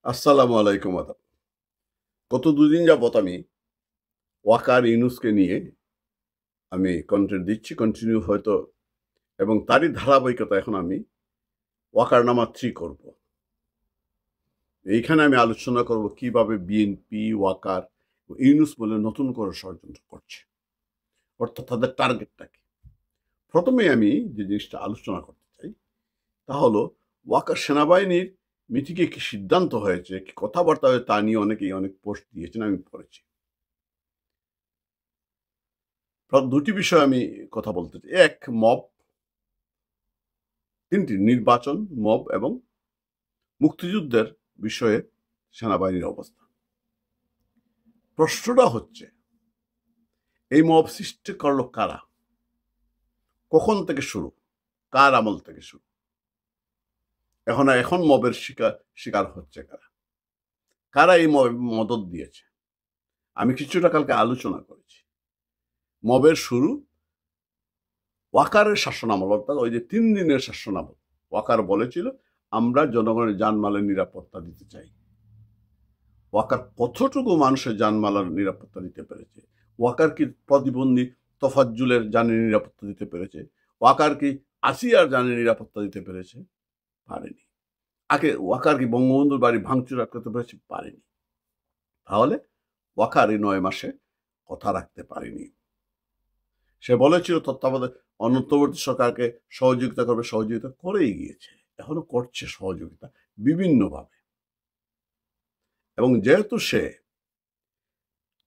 আসসালামু আলাইকুম আদাব। গত ২ দিন যাবৎ আমি ওয়াকার ইউনুসকে নিয়ে আমি কনটেন্ট দিচ্ছি কন্টিনিউ হয়তো এবং তারই ধারাবাহিকতা এখন আমি ওয়াকার নামা 3 করব। এইখানে আমি আলোচনা করব কিভাবে বিএনপি, ওয়াকার ও ইউনুস বলে নতুন করে ষড়যন্ত্র করছে। অর্থাৎ তাদের টার্গেটটা কি? প্রথমেই আমি যে জিনিসটা আলোচনা করতে চাই তা হলো ওয়াকার সেনাবাহিনীর মিটিংয়ে কি সিদ্ধান্ত হয়েছে, কি কথাবার্তা হয়েছে তা নিয়ে অনেকেই অনেক পোস্ট দিয়েছেন, আমি পড়েছি। ২টি বিষয় আমি কথা বলতে চাই। ১ মব, ৩টি নির্বাচন, মব এবং মুক্তিযুদ্ধের বিষয়ে সেনাবাহিনীর অবস্থা। প্রশ্নটা হচ্ছে এই মব সৃষ্টি করলো কারা? কখন থেকে শুরু? কার আমল থেকে শুরু? এখন মবের শিকার হচ্ছে কারা? কারা এই মদদ দিয়েছে? আমি কিছুটা কালকে আলোচনা করেছি। মবের শুরু ওয়াকারের শাসনামল, অর্থাৎ ওই যে ৩ দিনের শাসনামল। ওয়াকার বলেছিল আমরা জনগণের জানমালের নিরাপত্তা দিতে চাই। ওয়াকার কতটুকু মানুষের জানমালের নিরাপত্তা দিতে পেরেছে? ওয়াকার কি প্রতিবন্ধী তোফাজ্জুলের জানের নিরাপত্তা দিতে পেরেছে? ওয়াকার কি আসিয়ার জানের নিরাপত্তা দিতে পেরেছে? পারেনি। ওয়াকার কি বঙ্গবন্ধুর বাড়ি ভাঙচুর করতে পেরেছে? পারেনি। তাহলে ওয়াকার এই ৯ মাসে কথা রাখতে পারেনি। সে বলেছিল তত্ত্বাবধায়ক অন্তর্বর্তী সরকারকে সহযোগিতা করবে, সহযোগিতা করেই গিয়েছে, এখনো করছে সহযোগিতা বিভিন্নভাবে। এবং যেহেতু সে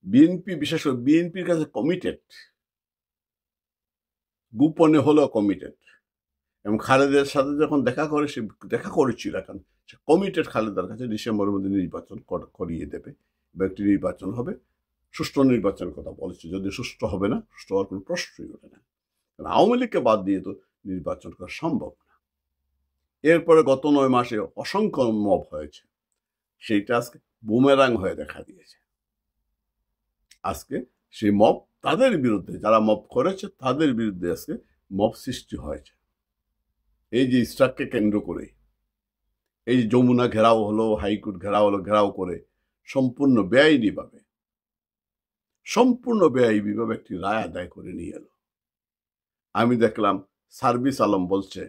বিএনপি, বিশেষ করে বিএনপির কাছে কমিটেড, গোপনে হলেও কমিটেড, এবং খালেদার সাথে যখন সে দেখা করেছিল, এখন সে কমিটেড খালেদার কাছে ডিসেম্বরের মধ্যে নির্বাচন করিয়ে দেবে বা একটি নির্বাচন হবে, সুষ্ঠু নির্বাচনের কথা বলেছে। যদি সুষ্ঠু হবে না, সুষ্ঠু হওয়ার কোনো প্রশ্নই ওঠে না, কারণ আওয়ামী লীগকে বাদ দিয়ে তো নির্বাচন করা সম্ভব না। এরপরে গত ৯ মাসে অসংখ্য মব হয়েছে, সেইটা আজকে বুমেরাং হয়ে দেখা দিয়েছে। আজকে সেই মব তাদের বিরুদ্ধে, যারা মব করেছে তাদের বিরুদ্ধে আজকে মব সৃষ্টি হয়েছে। এই যে ইস্টাককে কেন্দ্র করে, এই যে যমুনা ঘেরাও হলো, হাইকোর্ট ঘেরাও হলো, ঘেরাও করে সম্পূর্ণ বেআইনিভাবে একটি রায় আদায় করে নিয়ে এলো। আমি দেখলাম সার্ভিস আলম বলছে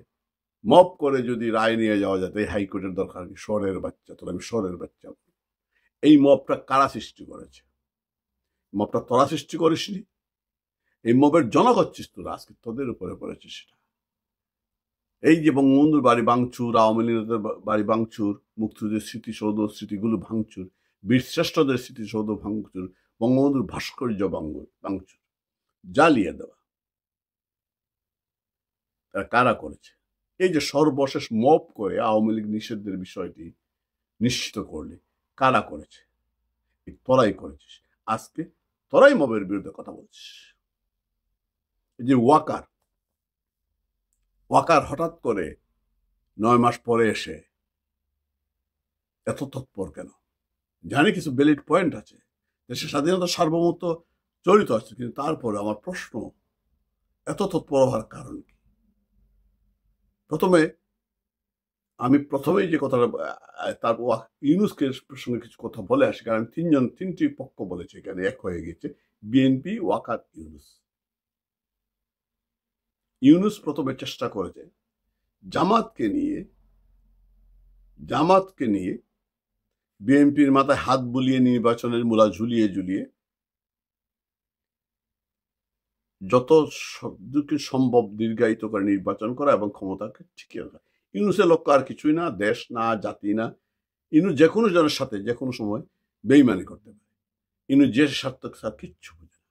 মব করে যদি রায় নিয়ে যাওয়া যায় এই হাইকোর্টের দরকার কি? শহরের বাচ্চা, তোর আমি শহরের বাচ্চা। এই মবটা কারা সৃষ্টি করেছে? মবটা তোরা সৃষ্টি করিসনি, এই মবের জনক হচ্ছিস তোরা, আজকে তোদের উপরে পড়েছে সেটা। এই যে বঙ্গবন্ধুর বাড়ি ভাঙচুর, আওয়ামী লীগের বাড়ি ভাঙচুর, মুক্তিযুদ্ধের স্মৃতিগুলো ভাঙচুর, বীরশ্রেষ্ঠদের স্মৃতিসৌধ ভাঙচুর, বঙ্গবন্ধুর ভাস্কর্য ভাঙচুর, জ্বালিয়ে দেওয়া, তারা কারা করেছে? এই যে সর্বশেষ মব করে আওয়ামী লীগ নিষিদ্ধের বিষয়টি নিশ্চিত করলে কারা করেছে? তোরাই করেছিস। আজকে তোরাই মবের বিরুদ্ধে কথা বলছিস। এই যে ওয়াকার হঠাৎ করে ৯ মাস পরে এসে এত তৎপর কেন? জানি কিছু ভ্যালিড পয়েন্ট আছে, দেশের স্বাধীনতা সার্বভৌমত্ব জড়িত আছে, কিন্তু তারপরে আমার প্রশ্ন, এত তৎপর হওয়ার কারণ কি? প্রথমেই যে কথাটা, তারপর ইউনুসকে সঙ্গে কিছু কথা বলে আসি, কারণ ৩টি পক্ষ বলেছে, এখানে এক হয়ে গেছে, বিএনপি, ওয়াকার, ইউনুস প্রথমে চেষ্টা করেছে জামাতকে নিয়ে বিএনপির মাথায় হাত বুলিয়ে নির্বাচনের মূলা ঝুলিয়ে যত সম্ভব দীর্ঘায়িত করে নির্বাচন করা এবং ক্ষমতাকে টিকিয়ে রাখা। ইউনুসের লক্ষ্য আর কিছুই না, দেশ না, জাতি না। ইউনুস যে কোনো জনের সাথে যে কোনো সময় বেইমানি করতে পারে। ইউনুস যে স্বার্থক তার কিচ্ছু বুঝে না।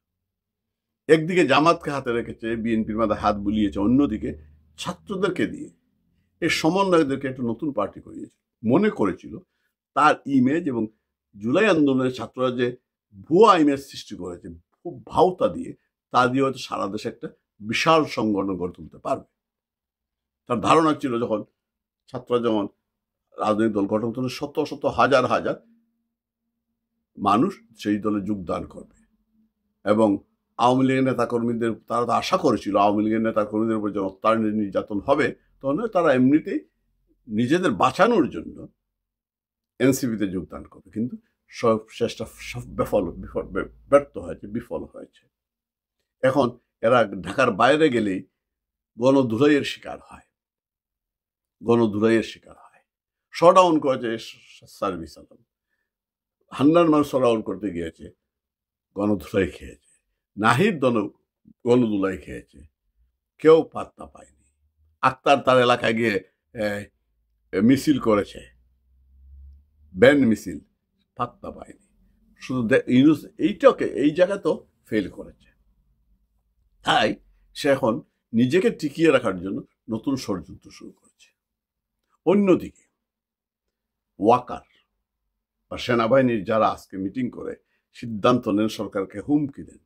একদিকে জামাতকে হাতে রেখেছে, বিএনপির মাথায় হাত বুলিয়েছে, অন্যদিকে ছাত্রদেরকে দিয়ে এই সমন্বয়কদেরকে একটা নতুন পার্টি করিয়েছে। মনে করেছিল তার ইমেজ এবং জুলাই আন্দোলনের ছাত্ররা যে ভুয়া ইমেজ সৃষ্টি করেছে খুব ভাওতা দিয়ে, তা দিয়ে হয়তো সারা দেশে একটা বিশাল সংগঠন গড়ে তুলতে পারবে। তার ধারণা ছিল ছাত্ররা যেমন রাজনৈতিক দল গঠন করলে শত শত হাজার হাজার মানুষ সেই দলে যোগদান করবে, এবং আওয়ামী লীগের নেতাকর্মীদের, তারা তো আশা করেছিল আওয়ামী লীগের নেতাকর্মীদের উপর যখন অত্যাচার নির্যাতন হবে তখন তারা এমনিতেই নিজেদের বাঁচানোর জন্য এনসিপিতে যোগদান করবে, কিন্তু সব চেষ্টা সব ব্যর্থ হয়েছে, বিফল হয়েছে। এখন এরা ঢাকার বাইরে গেলেই গণধুলাইয়ের শিকার হয়, গণধুলাইয়ের শিকার হয়। শটডাউন করেছে সার্ভিস আলম, হান্নান মানুষ শটডাউন করতে গিয়েছে, গণধুলাই খেয়েছে। নাহিদ গণধুলাই খেয়েছে, কেউ পাত্তা পায়নি। আক্তার তার এলাকায় গিয়ে মিছিল করেছে, ব্যান্ড মিছিল, পাত্তা পায়নি। শুধু ইউনূস এই জায়গা তো ফেল করেছে। তাই সে এখন নিজেকে টিকিয়ে রাখার জন্য নতুন ষড়যন্ত্র শুরু করেছে। অন্যদিকে ওয়াকার বা সেনাবাহিনীর যারা আজকে মিটিং করে সিদ্ধান্ত নেন, সরকারকে হুমকি দেন,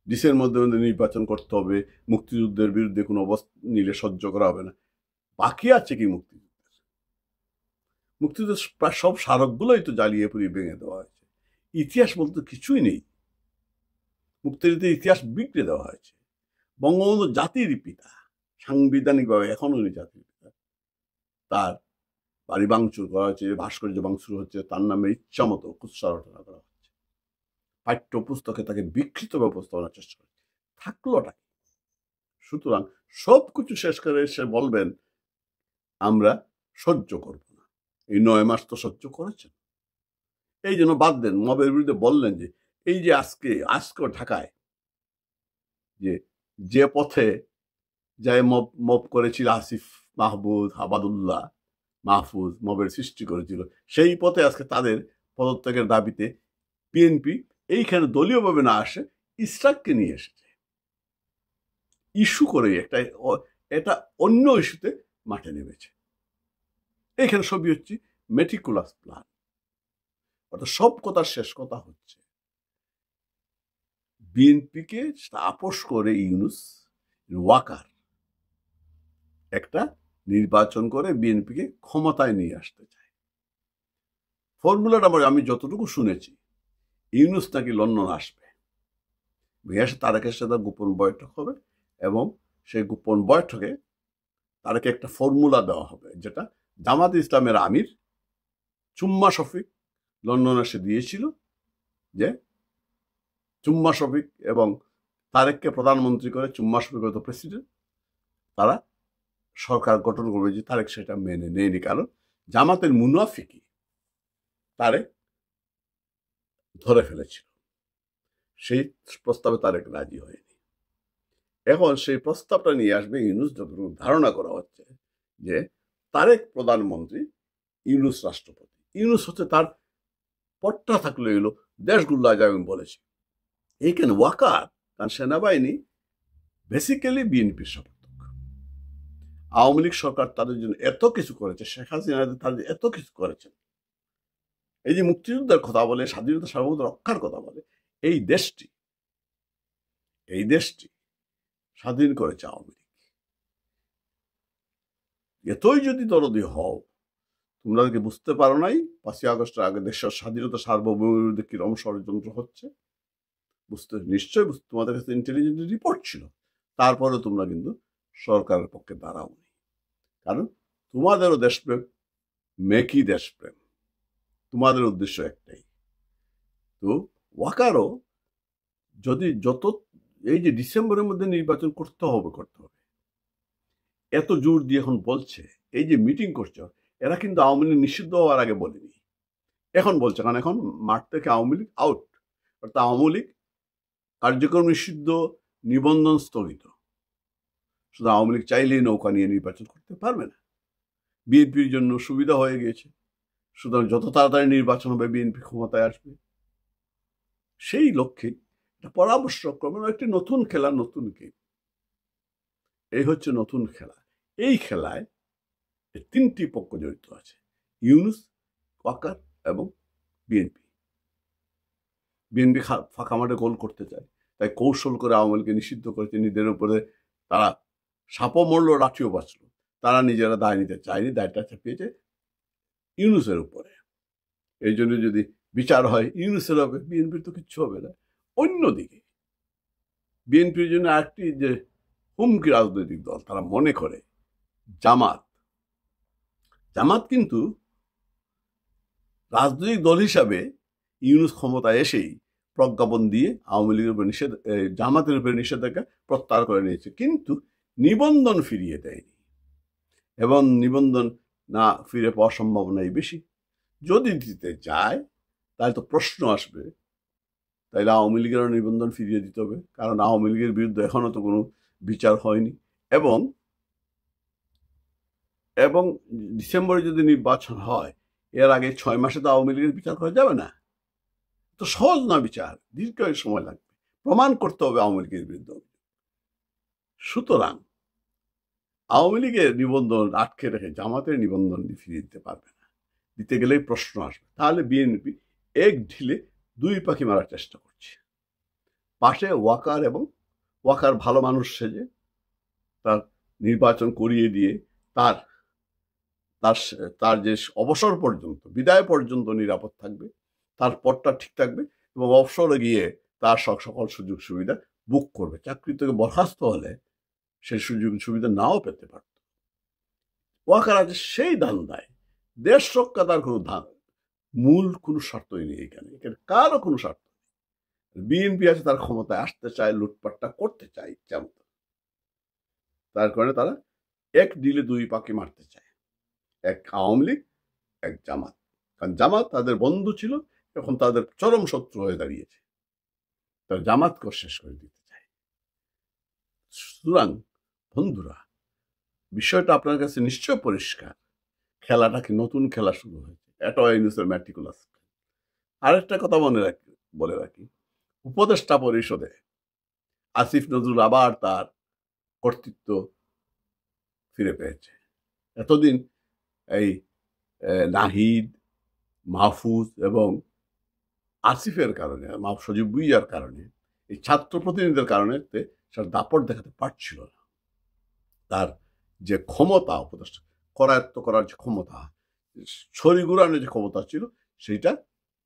ডিসের মধ্যে নির্বাচন করতে হবে, মুক্তিযুদ্ধের বিরুদ্ধে কোনো অবস্থা নিলে সহ্য করা হবে না। বাকি আছে কি মুক্তিযুদ্ধের প্রায় সব স্মারকগুলোই তো জ্বালিয়ে পুড়িয়ে ভেঙে দেওয়া হয়েছে। ইতিহাস বলতে কিছুই নেই, মুক্তিযুদ্ধের ইতিহাস বিগড়ে দেওয়া হয়েছে। বঙ্গবন্ধু জাতির পিতা, সাংবিধানিকভাবে এখনো উনি জাতির পিতা, তার বাড়ি ভাঙচুর করা হচ্ছে, ভাস্কর্য ভাঙচুর হচ্ছে, তার নামে ইচ্ছা মতো কুৎসা রচনা করা হচ্ছে, পাঠ্য পুস্তকে তাকে বিকৃত ব্যবস্থাপনার চেষ্টা করছে, থাকলোটা কি? সুতরাং সবকিছু শেষ করে সে বলবেন আমরা সহ্য করব না। এই 9 মাস তো সহ্য করেছেন, এই জন্য বাদ দেন। মবের বিরুদ্ধে বললেন যে এই যে আজকে ঢাকায় যে পথে যায় মব করেছিল আসিফ মাহফুজ মবের সৃষ্টি করেছিল, সেই পথে আজকে তাদের পদত্যাগের দাবিতে বিএনপি এইখানে দলীয়ভাবে না আসে, ইসরাককে নিয়ে এসেছে ইস্যু করে, এটা অন্য ইস্যুতে মাঠে নেমেছে। এইখানে সবই হচ্ছে মেটিকুলাস প্ল্যান। অর্থাৎ সব কথার শেষ কথা হচ্ছে বিএনপিকে আপোষ করে ইউনূস, ওয়াকার একটা নির্বাচন করে বিএনপিকে ক্ষমতায় নিয়ে আসতে চায়। ফর্মুলাটা আমি যতটুকু শুনেছি, ইউনূস নাকি লন্ডন আসবে, এসে তারেকের সাথে গোপন বৈঠক হবে, এবং সেই গোপন বৈঠকে তারেকে একটা ফর্মুলা দেওয়া হবে, যেটা জামাত ইসলামের আমির চুম্মা শফিক লন্ডন এসে দিয়েছিল, যে চুম্মা শফিক এবং তারেককে প্রধানমন্ত্রী করে, চুম্মা শফিক হয়তো প্রেসিডেন্ট, তারা সরকার গঠন করবে। যে তারেক সেটা মেনে নেয়নি, কারণ জামাতের মুনাফিকি তারেক ধরে ফেলেছিল, সেই প্রস্তাবে তারেক রাজি হয়নি। এখন সেই প্রস্তাবটা নিয়ে আসবে ইউনূস। যতটুকু ধারণা করা হচ্ছে যে তারেক প্রধানমন্ত্রী, ইউনূস রাষ্ট্রপতি। ইউনূস হচ্ছে তার পট্টা থাকলে এলো দেশগুলো আগে আমি বলেছি। এইখানে ওয়াকার, কারণ সেনাবাহিনী বেসিক্যালি বিএনপির সমর্থক। আওয়ামী লীগ সরকার তাদের জন্য এত কিছু করেছে, শেখ হাসিনা তাদের এত কিছু করেছেন। এই যে মুক্তিযুদ্ধের কথা বলে, স্বাধীনতা সার্বভৌমত্ব রক্ষার কথা বলে, এই দেশটি স্বাধীন করেছে আওয়ামী লীগ। এতই যদি দরদি হও, তোমরা কি বুঝতে পারো নাই 5ই আগস্টের আগে দেশের স্বাধীনতা সার্বভৌমের বিরুদ্ধে কিরকম ষড়যন্ত্র হচ্ছে? নিশ্চয়ই তোমাদের কাছে ইন্টেলিজেন্স রিপোর্ট ছিল, তারপরে তোমরা কিন্তু সরকারের পক্ষে দাঁড়াওনি, কারণ তোমাদেরও দেশপ্রেম, মেকি দেশপ্রেম, তোমাদের উদ্দেশ্য একটাই। তো ওয়াকারও যদি এই যে ডিসেম্বরের মধ্যে নির্বাচন করতে হবে, এত জোর দিয়ে এখন বলছে, এই যে মিটিং করছে, এরা কিন্তু আওয়ামী লীগ নিষিদ্ধ হওয়ার আগে বলেনি, এখন বলছে। কারণ এখন মাঠ থেকে আওয়ামী লীগ আউট, অর্থাৎ আওয়ামী লীগ কার্যক্রম নিষিদ্ধ, নিবন্ধন স্থগিত। শুধু আওয়ামী লীগ চাইলেই নৌকা নিয়ে নির্বাচন করতে পারবে না। বিএনপির জন্য সুবিধা হয়ে গিয়েছে, সুতরাং যত তাড়াতাড়ি নির্বাচন হবে বিএনপি ক্ষমতায় আসবে। সেই লক্ষ্যে পরামর্শক্রমে একটি নতুন খেলা, নতুন গেম। এই হচ্ছে নতুন খেলা। এই খেলায় 3টি পক্ষ জড়িত আছে, ইউনূস, ওয়াকার এবং বিএনপি। বিএনপি ফাঁকা মাঠে গোল করতে চায়, তাই কৌশল করে আওয়ামী লীগকে নিষিদ্ধ করেছে। নিজেদের উপরে তারা সাপও মরলো, লাঠিও বাঁচলো, তারা নিজেরা দায় নিতে চায়নি, দায়টা চাপিয়েছে ইউনূসের উপরে। এই জন্য যদি বিচার হয় ইউনূসের হবে, বিএনপির তো কিচ্ছু হবে না। অন্যদিকে বিএনপির জন্য আরেকটি যে হুমকি রাজনৈতিক দল, তারা মনে করে জামাত কিন্তু রাজনৈতিক দল হিসাবে ইউনূস ক্ষমতায় এসেই প্রজ্ঞাপন দিয়ে আওয়ামী লীগের উপর জামাতের উপরে নিষেধাজ্ঞা প্রত্যাহার করে নিয়েছে, কিন্তু নিবন্ধন ফিরিয়ে দেয়নি, এবং নিবন্ধন না ফিরে পাওয়ার সম্ভাবনাই বেশি। যদি দিতে যায় তাহলে তো প্রশ্ন আসবে, তাইলে আওয়ামী লীগেরও নিবন্ধন ফিরিয়ে দিতে হবে, কারণ আওয়ামী লীগের বিরুদ্ধে এখনো তো কোনো বিচার হয়নি, এবং এবং ডিসেম্বরে যদি নির্বাচন হয় এর আগে 6 মাসে তো আওয়ামী লীগের বিচার করা যাবে না। তো সহজ না বিচার, দীর্ঘ সময় লাগবে, প্রমাণ করতে হবে আওয়ামী লীগের বিরুদ্ধে। সুতরাং আওয়ামী লীগের নিবন্ধন আটকে রেখে জামাতের নিবন্ধন ফিরিয়ে দিতে পারবে না। দিতে গেলেই প্রশ্ন আসবে। তাহলে বিএনপি এক ঢিলে 2 পাখি মারার চেষ্টা করছে। পাশে ওয়াকার, এবং ওয়াকার ভালো মানুষ সেজে তার নির্বাচন করিয়ে দিয়ে তার তার তার যে অবসর পর্যন্ত, বিদায় পর্যন্ত নিরাপদ থাকবে, তার পথটা ঠিক থাকবে, এবং অবসরে গিয়ে তার সকল সুযোগ সুবিধা বুক করবে। চাকরি থেকে বরখাস্ত হলে সেই সুযোগ সুবিধা নাও পেতে পারত। ওয়াকার আছে সেই ধান্দায়, দেশ রক্ষা তার কোনো মূল কোনো স্বার্থই নেই এখানে কারো কোনো স্বার্থ নেই। বিএনপি আছে তার ক্ষমতায় আসতে চায়, লুটপাটটা করতে চায় ইচ্ছা মতো, তার কারণে তারা এক ডিলে 2 পাখি মারতে চায়, এক আওয়ামী লীগ, এক জামাত। কারণ জামাত তাদের বন্ধু ছিল, এখন তাদের চরম শত্রু হয়ে দাঁড়িয়েছে, তারা জামাতকে শেষ করে দিতে চায়। সুতরাং বন্ধুরা, বিষয়টা আপনার কাছে নিশ্চয় পরিষ্কার, খেলাটা কি নতুন খেলা শুরু হয়েছে, এটা ইউনূসের ম্যাটিকুলাস। আরেকটা কথা বলে রাখি, উপদেষ্টা পরিষদে আসিফ নজরুল আবার তার কর্তৃত্ব ফিরে পেয়েছে। এতদিন এই নাহিদ, মাহফুজ এবং আসিফের কারণে, সজীব ভুইয়ার কারণে, এই ছাত্র প্রতিনিধিদের কারণে সে দাপট দেখাতে পারছিল না। তার যে ক্ষমতা, উপদেষ্টা করায়ত্ত করার যে ক্ষমতা, ছড়ি ঘুরানোর যে ক্ষমতা ছিল, সেটা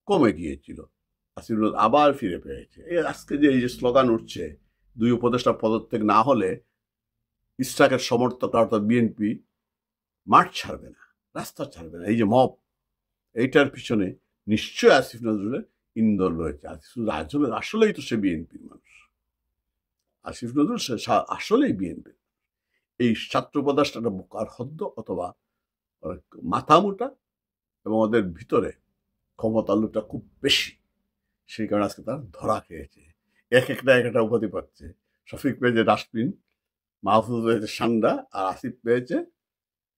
কমে গিয়েছিল। আসিফ নজরুল আবার ফিরে পেয়েছে। আজকে যে এই যে স্লোগান উঠছে, 2 উপদেষ্টা পদত্যাগ না হলে ইসরাকের সমর্থকরা অর্থাৎ বিএনপি মাঠ ছাড়বে না, রাস্তা ছাড়বে না, এই যে মব, এইটার পিছনে নিশ্চয় আসিফ নজরুলের ইন্ধন রয়েছে। আসিফ নজরুল আসলেই তো সে বিএনপির মানুষ, আসিফ নজরুল আসলেই বিএনপির। এই ছাত্র উপদেষ্টাটা বোকার হদ্দ অথবা মাথা মোটা, এবং ওদের ভিতরে ক্ষমতার লোভটা খুব বেশি, সেই কারণে আজকে তারা ধরা খেয়েছে। এক একটা উপাধি পাচ্ছে। শফিক পেয়েছে ডাস্টবিন, মাহফুজ পেয়েছে সান্ডা, আর আসিফ পেয়েছে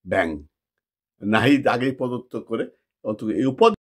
ব্যাং। নাহিদ আগেই পদত্যাগ করে অন্তত এই উপাধি